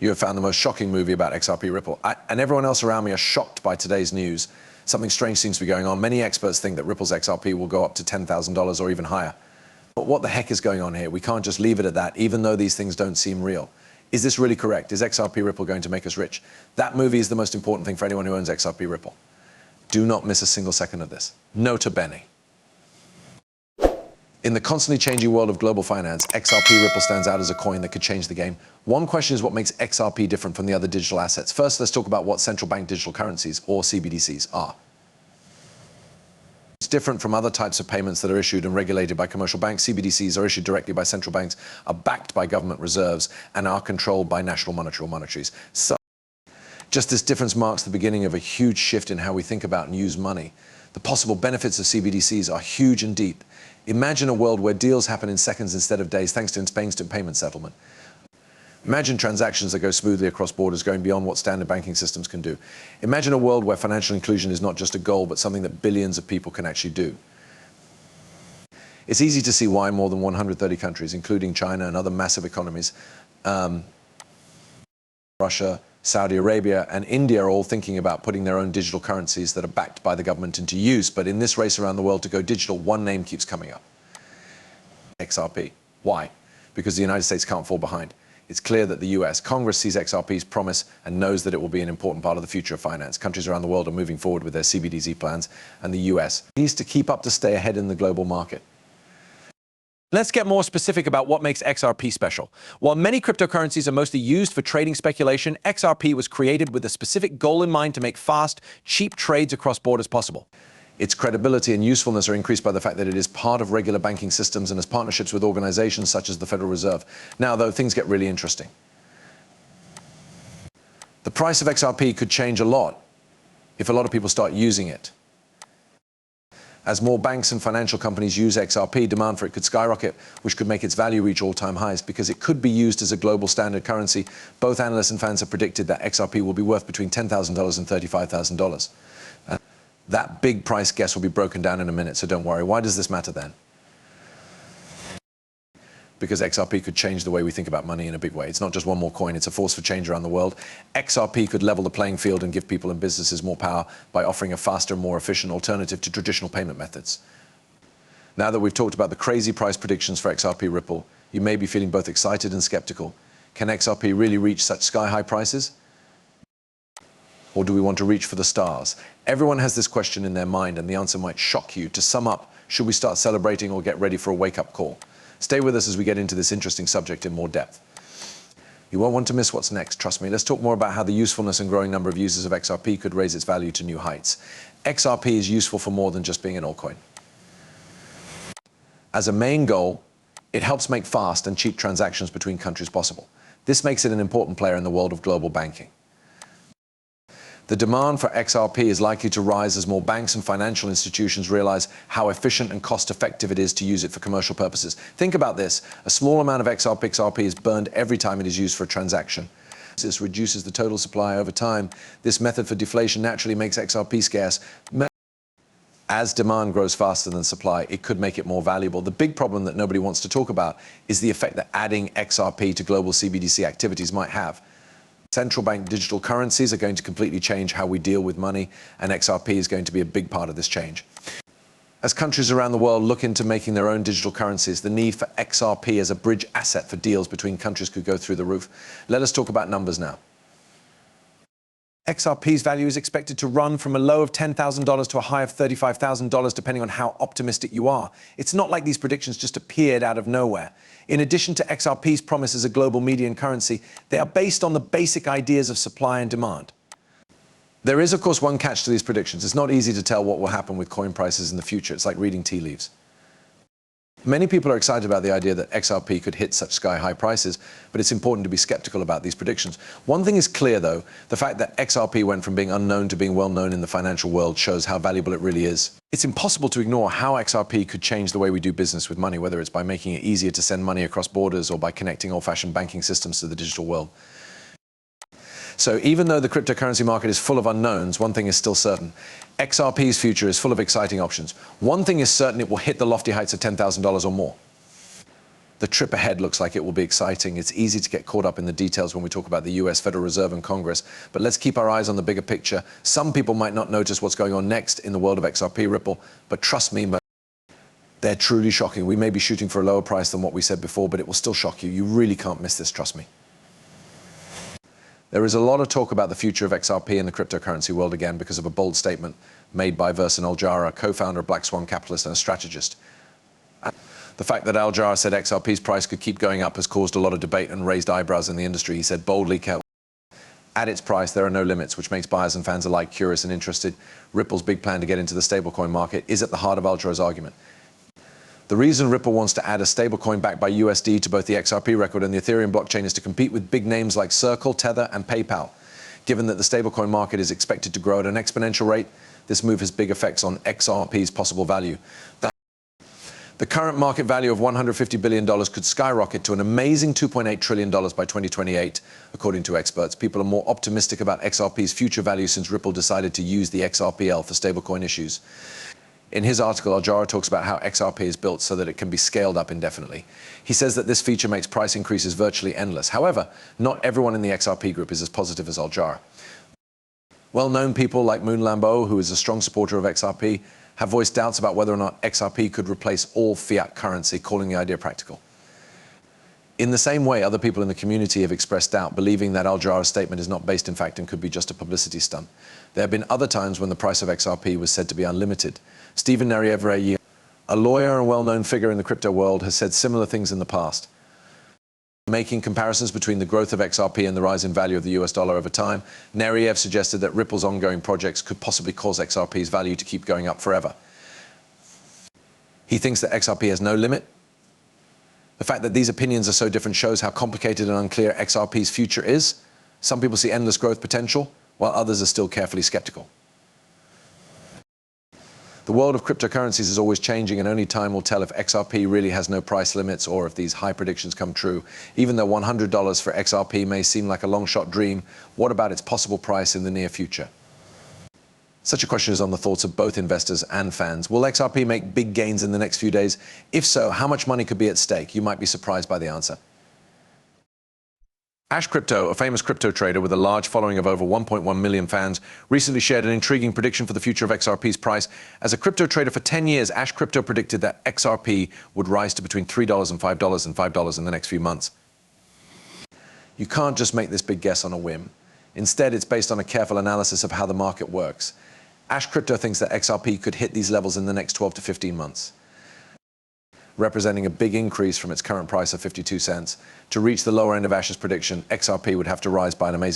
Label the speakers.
Speaker 1: You have found the most shocking movie about XRP Ripple. And everyone else around me are shocked by today's news. Something strange seems to be going on. Many experts think that Ripple's XRP will go up to $10,000 or even higher. But what the heck is going on here? We can't just leave it at that, even though these things don't seem real. Is this really correct? Is XRP Ripple going to make us rich? That movie is the most important thing for anyone who owns XRP Ripple. Do not miss a single second of this. Nota bene. In the constantly changing world of global finance, XRP Ripple stands out as a coin that could change the game. One question is what makes XRP different from the other digital assets. First, let's talk about what central bank digital currencies, or CBDCs, are. It's different from other types of payments that are issued and regulated by commercial banks. CBDCs are issued directly by central banks, are backed by government reserves, and are controlled by national monetary or monetaries. So, just this difference marks the beginning of a huge shift in how we think about and use money. The possible benefits of CBDCs are huge and deep. Imagine a world where deals happen in seconds instead of days thanks to instant payment settlement. Imagine transactions that go smoothly across borders, going beyond what standard banking systems can do. Imagine a world where financial inclusion is not just a goal, but something that billions of people can actually do. It's easy to see why more than 130 countries, including China and other massive economies, Russia, Saudi Arabia, and India are all thinking about putting their own digital currencies that are backed by the government into use. But in this race around the world to go digital, one name keeps coming up. XRP. Why? Because the United States can't fall behind. It's clear that the US Congress sees XRP's promise and knows that it will be an important part of the future of finance. Countries around the world are moving forward with their CBDC plans, and the US needs to keep up to stay ahead in the global market.
Speaker 2: Let's get more specific about what makes XRP special. While many cryptocurrencies are mostly used for trading speculation, XRP was created with a specific goal in mind to make fast, cheap trades across borders possible.
Speaker 1: Its credibility and usefulness are increased by the fact that it is part of regular banking systems and has partnerships with organizations such as the Federal Reserve. Now, though, things get really interesting. The price of XRP could change a lot if a lot of people start using it. As more banks and financial companies use XRP, demand for it could skyrocket, which could make its value reach all-time highs because it could be used as a global standard currency. Both analysts and fans have predicted that XRP will be worth between $10,000 and $35,000. That big price guess will be broken down in a minute, so don't worry. Why does this matter then? Because XRP could change the way we think about money in a big way. It's not just one more coin, it's a force for change around the world. XRP could level the playing field and give people and businesses more power by offering a faster, more efficient alternative to traditional payment methods. Now that we've talked about the crazy price predictions for XRP Ripple, you may be feeling both excited and skeptical. Can XRP really reach such sky-high prices? Or do we want to reach for the stars? Everyone has this question in their mind, and the answer might shock you. To sum up, should we start celebrating or get ready for a wake-up call? Stay with us as we get into this interesting subject in more depth. You won't want to miss what's next, trust me. Let's talk more about how the usefulness and growing number of users of XRP could raise its value to new heights. XRP is useful for more than just being an altcoin. As a main goal, it helps make fast and cheap transactions between countries possible. This makes it an important player in the world of global banking. The demand for XRP is likely to rise as more banks and financial institutions realize how efficient and cost-effective it is to use it for commercial purposes. Think about this. A small amount of XRP is burned every time it is used for a transaction. This reduces the total supply over time. This method for deflation naturally makes XRP scarce. As demand grows faster than supply, it could make it more valuable. The big problem that nobody wants to talk about is the effect that adding XRP to global CBDC activities might have. Central bank digital currencies are going to completely change how we deal with money, and XRP is going to be a big part of this change. As countries around the world look into making their own digital currencies, the need for XRP as a bridge asset for deals between countries could go through the roof. Let us talk about numbers now.
Speaker 2: XRP's value is expected to run from a low of $10,000 to a high of $35,000, depending on how optimistic you are. It's not like these predictions just appeared out of nowhere. In addition to XRP's promise as a global median currency, they are based on the basic ideas of supply and demand.
Speaker 1: There is, of course, one catch to these predictions. It's not easy to tell what will happen with coin prices in the future. It's like reading tea leaves. Many people are excited about the idea that XRP could hit such sky-high prices, but it's important to be skeptical about these predictions. One thing is clear, though. The fact that XRP went from being unknown to being well-known in the financial world shows how valuable it really is. It's impossible to ignore how XRP could change the way we do business with money, whether it's by making it easier to send money across borders or by connecting old-fashioned banking systems to the digital world. So even though the cryptocurrency market is full of unknowns, one thing is still certain. XRP's future is full of exciting options. One thing is certain, it will hit the lofty heights of $10,000 or more. The trip ahead looks like it will be exciting. It's easy to get caught up in the details when we talk about the US Federal Reserve and Congress, but let's keep our eyes on the bigger picture. Some people might not notice what's going on next in the world of XRP Ripple, but trust me, they're truly shocking. We may be shooting for a lower price than what we said before, but it will still shock you. You really can't miss this, trust me. There is a lot of talk about the future of XRP in the cryptocurrency world again because of a bold statement made by Verson Aljara, co-founder of Black Swan Capitalist and a strategist. The fact that Aljara said XRP's price could keep going up has caused a lot of debate and raised eyebrows in the industry. He said boldly, at its price, there are no limits, which makes buyers and fans alike curious and interested. Ripple's big plan to get into the stablecoin market is at the heart of Aljara's argument. The reason Ripple wants to add a stablecoin backed by USD to both the XRP record and the Ethereum blockchain is to compete with big names like Circle, Tether, and PayPal. Given that the stablecoin market is expected to grow at an exponential rate, this move has big effects on XRP's possible value. The current market value of $150 billion could skyrocket to an amazing $2.8 trillion by 2028, according to experts. People are more optimistic about XRP's future value since Ripple decided to use the XRPL for stablecoin issues. In his article, Aljara talks about how XRP is built so that it can be scaled up indefinitely. He says that this feature makes price increases virtually endless. However, not everyone in the XRP group is as positive as Aljara. Well-known people like Moon Lambeau, who is a strong supporter of XRP, have voiced doubts about whether or not XRP could replace all fiat currency, calling the idea practical. In the same way, other people in the community have expressed doubt, believing that Aljara's statement is not based in fact and could be just a publicity stunt. There have been other times when the price of XRP was said to be unlimited. Stephen Nerievre, a lawyer and well-known figure in the crypto world, has said similar things in the past. Making comparisons between the growth of XRP and the rise in value of the US dollar over time, Neriev suggested that Ripple's ongoing projects could possibly cause XRP's value to keep going up forever. He thinks that XRP has no limit. The fact that these opinions are so different shows how complicated and unclear XRP's future is. Some people see endless growth potential, while others are still carefully skeptical. The world of cryptocurrencies is always changing, and only time will tell if XRP really has no price limits or if these high predictions come true. Even though $100 for XRP may seem like a long-shot dream, what about its possible price in the near future? Such a question is on the thoughts of both investors and fans. Will XRP make big gains in the next few days? If so, how much money could be at stake? You might be surprised by the answer. Ash Crypto, a famous crypto trader with a large following of over 1.1 million fans, recently shared an intriguing prediction for the future of XRP's price. As a crypto trader for 10 years, Ash Crypto predicted that XRP would rise to between $3 and $5 in the next few months. You can't just make this big guess on a whim. Instead, it's based on a careful analysis of how the market works. Ash Crypto thinks that XRP could hit these levels in the next 12 to 15 months. Representing a big increase from its current price of 52 cents. To reach the lower end of Ash's prediction, XRP would have to rise by an amazing